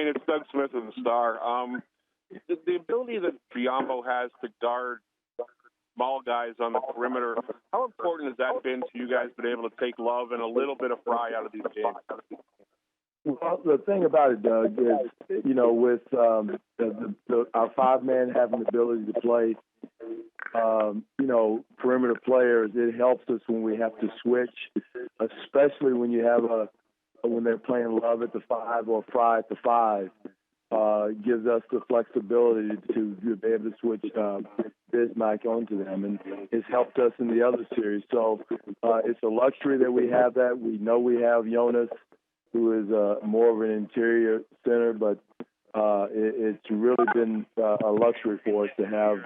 Dwane, it's Doug Smith of the Star. The ability that Biombo has to guard small guys on the perimeter, how important has that been to you guys being able to take Love and a little bit of Fry out of these games? Well, the thing about it, Doug, is, with our five-man having the ability to play, perimeter players, it helps us when we have to switch, especially when you have when they're playing Love at the 5 or Fry at the 5. Gives us the flexibility to be able to switch Bismack onto them, and it's helped us in the other series. So it's a luxury that we have that. We know we have Jonas, who is more of an interior center, but it's really been a luxury for us to have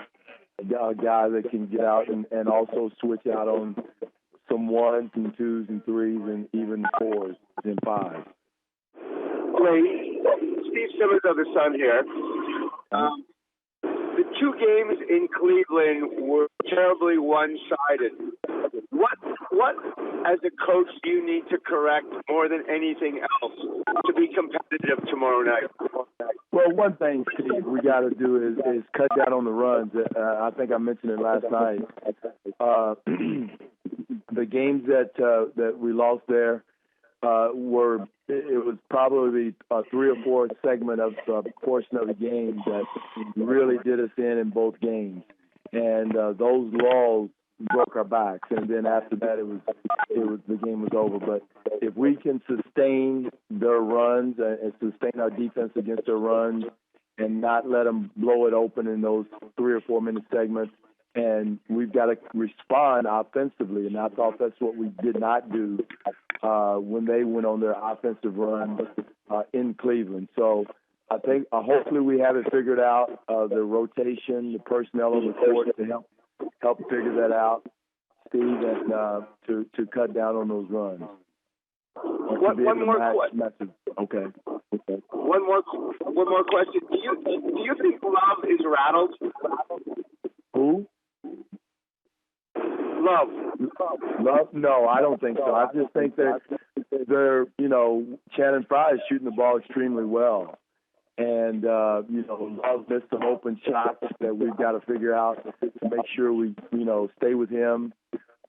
a guy that can get out and also switch out on some 1s and 2s and 3s and even 4s and 5s. Great. Steve Simmons of the Sun here. The two games in Cleveland were terribly one-sided. What, as a coach, do you need to correct more than anything else to be competitive tomorrow night? Well, one thing, Steve, we got to do is cut down on the runs. I think I mentioned it last night. The games that we lost there it was probably a 3 or 4 segment of portion of the game that really did us in both games, and those lulls broke our backs. And then after that, the game was over. But if we can sustain their runs and sustain our defense against their runs, and not let them blow it open in those 3 or 4 minute segments, and we've got to respond offensively, and I thought that's what we did not do when they went on their offensive run in Cleveland. So I think hopefully we have it figured out, the rotation, the personnel on the court to help figure that out, Steve, and to cut down on those runs. One more question. Okay. One more question. Do you think Love is rattled? Who? Love? No, I don't think so. I just think that they're, Shannon Fry is shooting the ball extremely well. And, Love missed some open shots that we've got to figure out to make sure we, stay with him.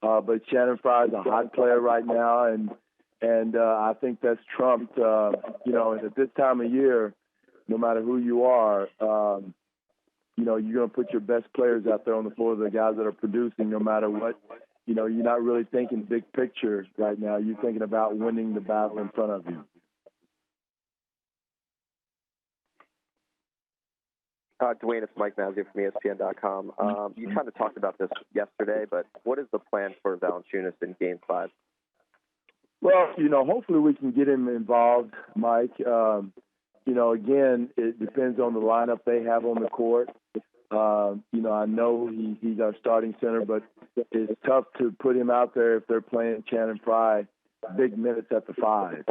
But Shannon Fry is a hot player right now, and I think that's trumped, and at this time of year, no matter who you are, you're going to put your best players out there on the floor, the guys that are producing, no matter what. You're not really thinking big picture right now. You're thinking about winning the battle in front of you. Dwane, it's Mike Mazzio from ESPN.com. You kind of talked about this yesterday, but what is the plan for Valanciunas in Game 5? Well, hopefully we can get him involved, Mike. Again, it depends on the lineup they have on the court. I know he's our starting center, but it's tough to put him out there if they're playing Shannon Fry big minutes at the 5.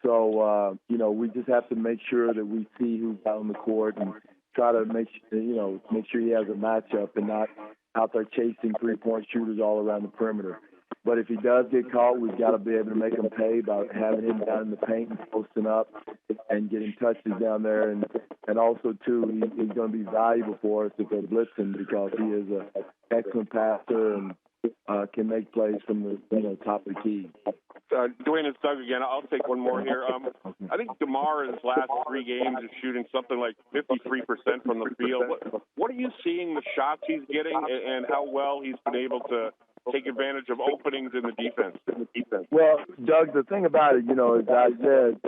So, we just have to make sure that we see who's out on the court and try to make sure he has a matchup and not out there chasing three-point shooters all around the perimeter. But if he does get caught, we've got to be able to make him pay by having him down in the paint and posting up and getting touches down there. And also, too, he's going to be valuable for us if they're blitzing because he is an excellent passer and can make plays from the top of the key. Dwane, it's Doug again. I'll take one more here. I think DeMar in his last 3 games is shooting something like 53% from the field. What are you seeing the shots he's getting and how well he's been able to take advantage of openings in the defense? Well, Doug, the thing about it, as I said,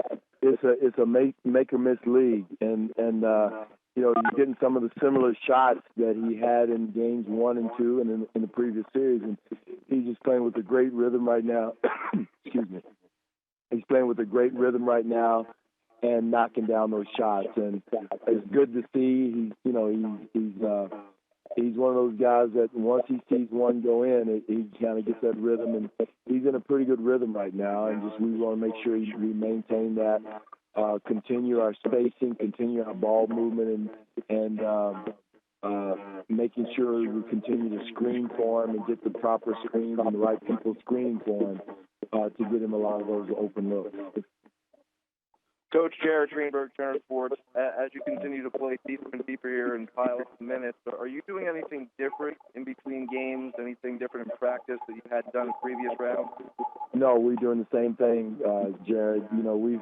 it's a make or miss league, and you're getting some of the similar shots that he had in games 1 and 2 and in the previous series, and he's just playing with a great rhythm right now. Excuse me. He's playing with a great rhythm right now and knocking down those shots, and it's good to see. He's one of those guys that once he sees one go in, he kind of gets that rhythm, and he's in a pretty good rhythm right now. And we want to make sure we maintain that, continue our spacing, continue our ball movement, and making sure we continue to screen for him and get the proper screens and the right people screening for him to get him a lot of those open looks. Coach Jared Greenberg, Turner Sports, as you continue to play deeper and deeper here and pile up the minutes, are you doing anything different in between games, anything different in practice that you hadn't done in previous rounds? No, we're doing the same thing, Jared. You know, we've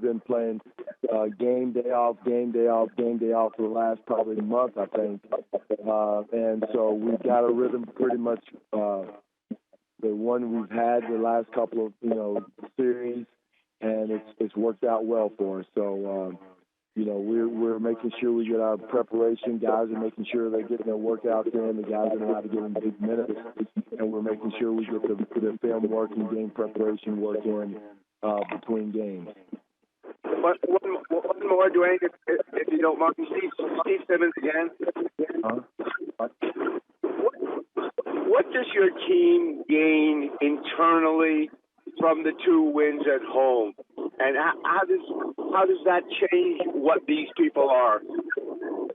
been playing game day off, game day off, game day off for the last probably month, I think. And so we've got a rhythm pretty much the one we've had the last couple of, series, and it's worked out well for us. So, we're making sure we get our preparation. Guys are making sure they're getting their workouts in. The guys are know how to get in big minutes, and we're making sure we get the film work and game preparation work in between games. One more, Dwane, if you don't mind. Steve Simmons again. What does your team gain internally from the 2 wins at home, and how does that change what these people are?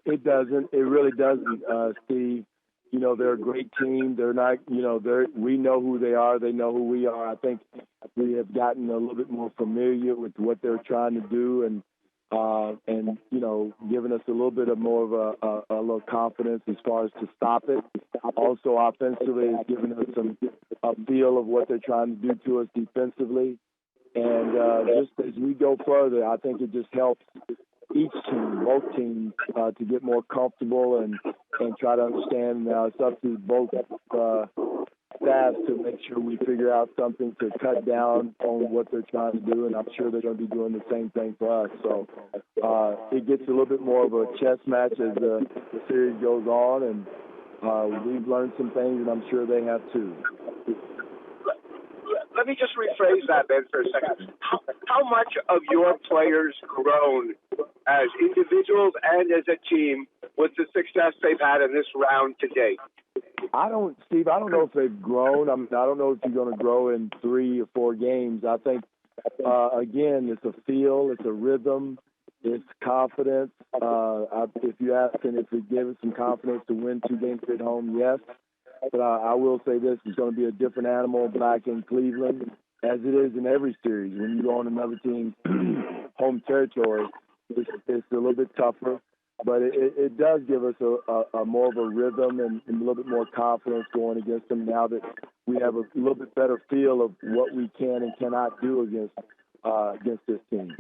It doesn't. It really doesn't, Steve. They're a great team. They're not. We know who they are. They know who we are. I think we have gotten a little bit more familiar with what they're trying to do, and giving us a little bit of more of a little confidence as far as to stop it. Also, offensively, it's giving us a feel of what they're trying to do to us defensively. And just as we go further, I think it just helps each team, both teams, to get more comfortable and try to understand. It's up to both staffs to make sure we figure out something to cut down on what they're trying to do, and I'm sure they're going to be doing the same thing for us. So it gets a little bit more of a chess match as the series goes on, and we've learned some things, and I'm sure they have too. Let me just rephrase that then for a second. How much of your players grown as individuals and as a team with the success they've had in this round to date? Steve, I don't know if they've grown. I don't know if you're going to grow in 3 or 4 games. I think, again, it's a feel, it's a rhythm, it's confidence. If you ask and if it gives us some confidence to win 2 games at home, yes. But I will say this, it's going to be a different animal back in Cleveland, as it is in every series. When you go on another team's home territory, it's a little bit tougher. But it does give us a more of a rhythm and a little bit more confidence going against them now that we have a little bit better feel of what we can and cannot do against this team.